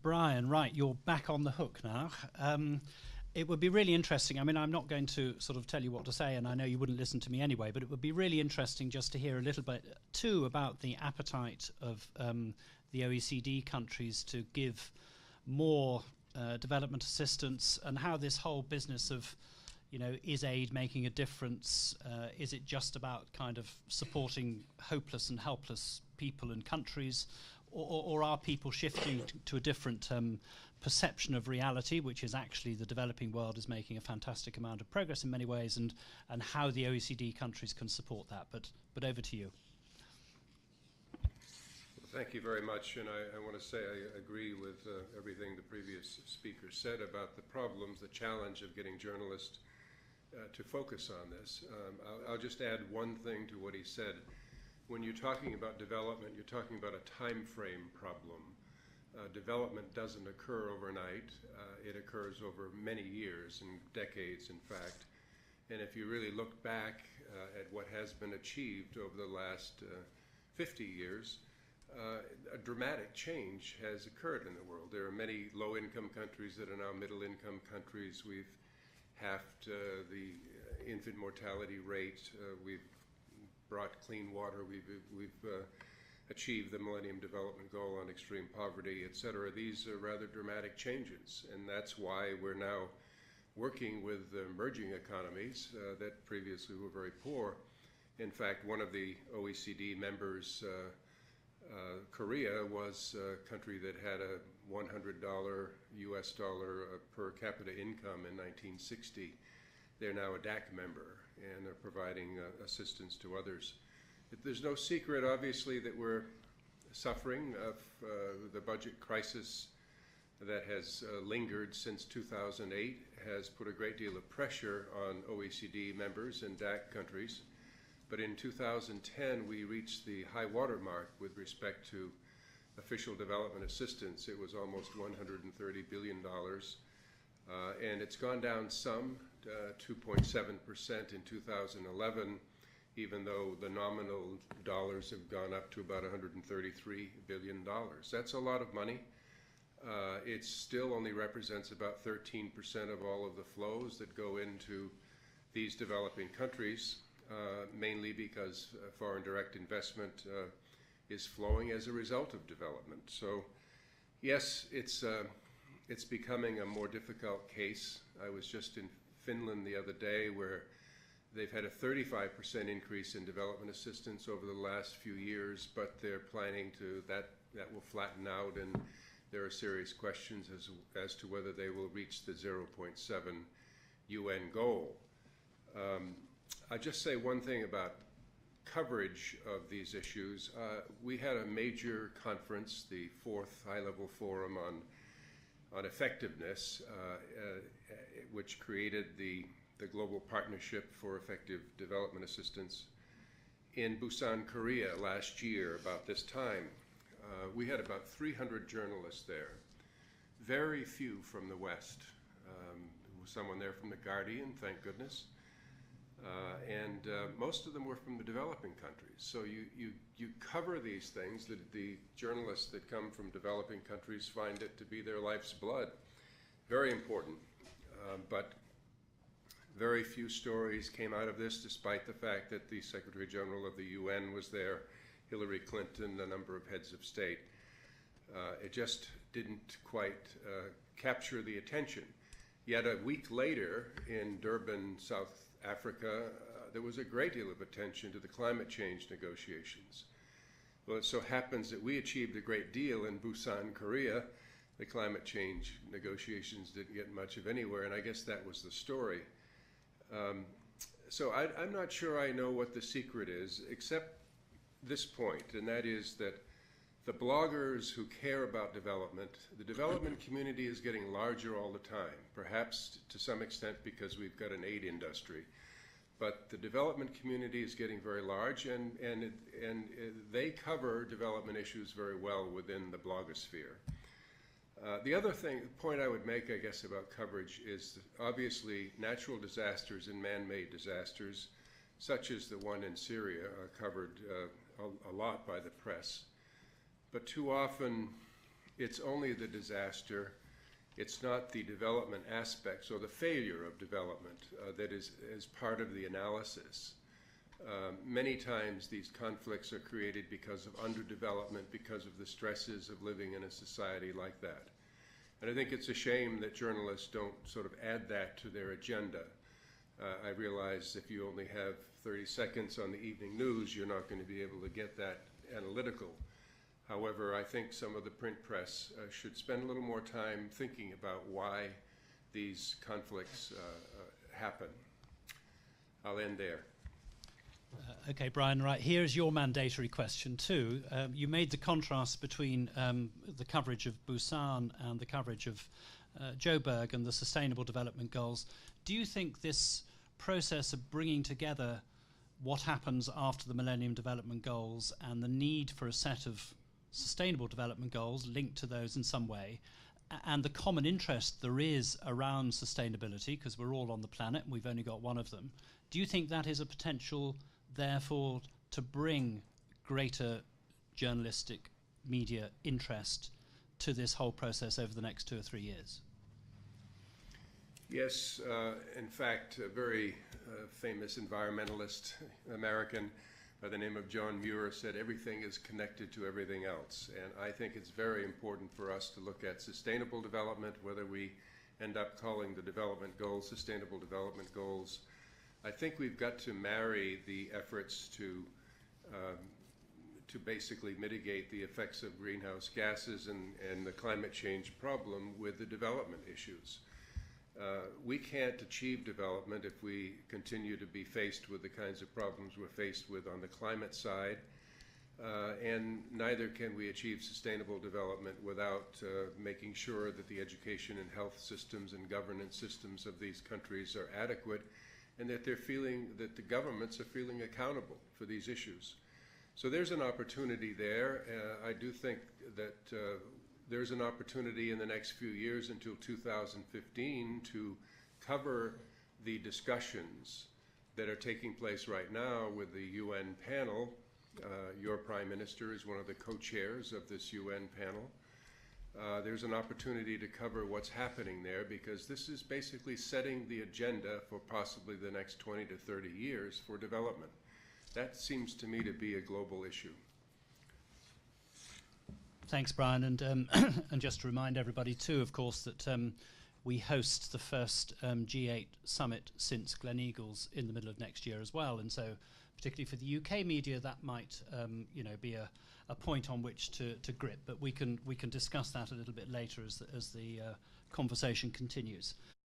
Brian, right, you're back on the hook now. It would be really interesting. I mean, I'm not going to sort of tell you what to say, and I know you wouldn't listen to me anyway, but it would be really interesting just to hear a little bit, too, about the appetite of the OECD countries to give more development assistance, and how this whole business of, you know, is aid making a difference? Is it just about kind of supporting hopeless and helpless people and countries, or are people shifting to a different perception of reality, which is actually the developing world is making a fantastic amount of progress in many ways, and how the OECD countries can support that? But over to you. Thank you very much, and I want to say I agree with everything the previous speaker said about the problems, the challenge of getting journalists to focus on this. I'll just add one thing to what he said. When you're talking about development, you're talking about a time frame problem. Development doesn't occur overnight. It occurs over many years and decades, in fact. And if you really look back at what has been achieved over the last 50 years, a dramatic change has occurred in the world. There are many low-income countries that are now middle-income countries. We've halved the infant mortality rate. We've brought clean water. We've achieved the Millennium Development Goal on extreme poverty, et cetera. These are rather dramatic changes, and that's why we're now working with emerging economies that previously were very poor. In fact, one of the OECD members, Korea, was a country that had a $100 US dollar per capita income in 1960. They're now a DAC member and are providing assistance to others. There's no secret, obviously, that we're suffering of the budget crisis that has lingered since 2008, has put a great deal of pressure on OECD members and DAC countries. But in 2010, we reached the high water mark with respect to official development assistance. It was almost $130 billion. And it's gone down some, 2.7% in 2011, even though the nominal dollars have gone up to about $133 billion. That's a lot of money. It still only represents about 13% of all of the flows that go into these developing countries, mainly because foreign direct investment is flowing as a result of development. So yes, it's becoming a more difficult case. I was just in Finland the other day, where they've had a 35% increase in development assistance over the last few years, but they're planning to, that will flatten out, and there are serious questions as to whether they will reach the 0.7 UN goal. I'll just say one thing about coverage of these issues. We had a major conference, the 4th high-level forum on effectiveness, which created the Global Partnership for Effective Development Assistance in Busan, Korea last year about this time. We had about 300 journalists there, very few from the West. There was someone there from The Guardian, thank goodness. And most of them were from the developing countries. So you cover these things. The journalists that come from developing countries find it to be their life's blood. Very important. But very few stories came out of this, despite the fact that the Secretary General of the UN was there, Hillary Clinton, a number of heads of state. It just didn't quite capture the attention. Yet a week later, in Durban, South Africa, there was a great deal of attention to the climate change negotiations. Well, it so happens that we achieved a great deal in Busan, Korea. The climate change negotiations didn't get much of anywhere, and I guess that was the story. So I'm not sure I know what the secret is, except this point, and that is that the bloggers who care about development, the development community is getting larger all the time, perhaps to some extent because we've got an aid industry. But the development community is getting very large, and they cover development issues very well within the blogosphere. The other point I would make, I guess, about coverage is obviously natural disasters and man-made disasters, such as the one in Syria, are covered a lot by the press. But too often it's only the disaster. It's not the development aspects or the failure of development that is part of the analysis. Many times these conflicts are created because of underdevelopment, because of the stresses of living in a society like that. And I think it's a shame that journalists don't sort of add that to their agenda. I realize if you only have 30 seconds on the evening news, you're not going to be able to get that analytical. However, I think some of the print press should spend a little more time thinking about why these conflicts happen. I'll end there. Okay, Brian, right, here's your mandatory question too. You made the contrast between the coverage of Busan and the coverage of Joburg and the Sustainable Development Goals. Do you think this process of bringing together what happens after the Millennium Development Goals and the need for a set of Sustainable Development Goals linked to those in some way, and the common interest there is around sustainability, because we're all on the planet and we've only got one of them, do you think that is a potential, therefore, to bring greater journalistic media interest to this whole process over the next 2 or 3 years? Yes, in fact, a very famous environmentalist, American, by the name of John Muir, said everything is connected to everything else. And I think it's very important for us to look at sustainable development, whether we end up calling the development goals Sustainable Development Goals. I think we've got to marry the efforts to basically mitigate the effects of greenhouse gases and the climate change problem with the development issues. We can't achieve development if we continue to be faced with the kinds of problems we're faced with on the climate side, and neither can we achieve sustainable development without making sure that the education and health systems and governance systems of these countries are adequate, and that that the governments are feeling accountable for these issues. So there's an opportunity there. I do think that there's an opportunity in the next few years until 2015 to cover the discussions that are taking place right now with the UN panel. Your Prime Minister is one of the co-chairs of this UN panel. There's an opportunity to cover what's happening there, because this is basically setting the agenda for possibly the next 20 to 30 years for development. That seems to me to be a global issue. Thanks, Brian, and and just to remind everybody too, of course, that we host the first G8 summit since Gleneagles in the middle of next year as well, and so particularly for the UK media, that might be a point on which to grip. But we can discuss that a little bit later as the conversation continues.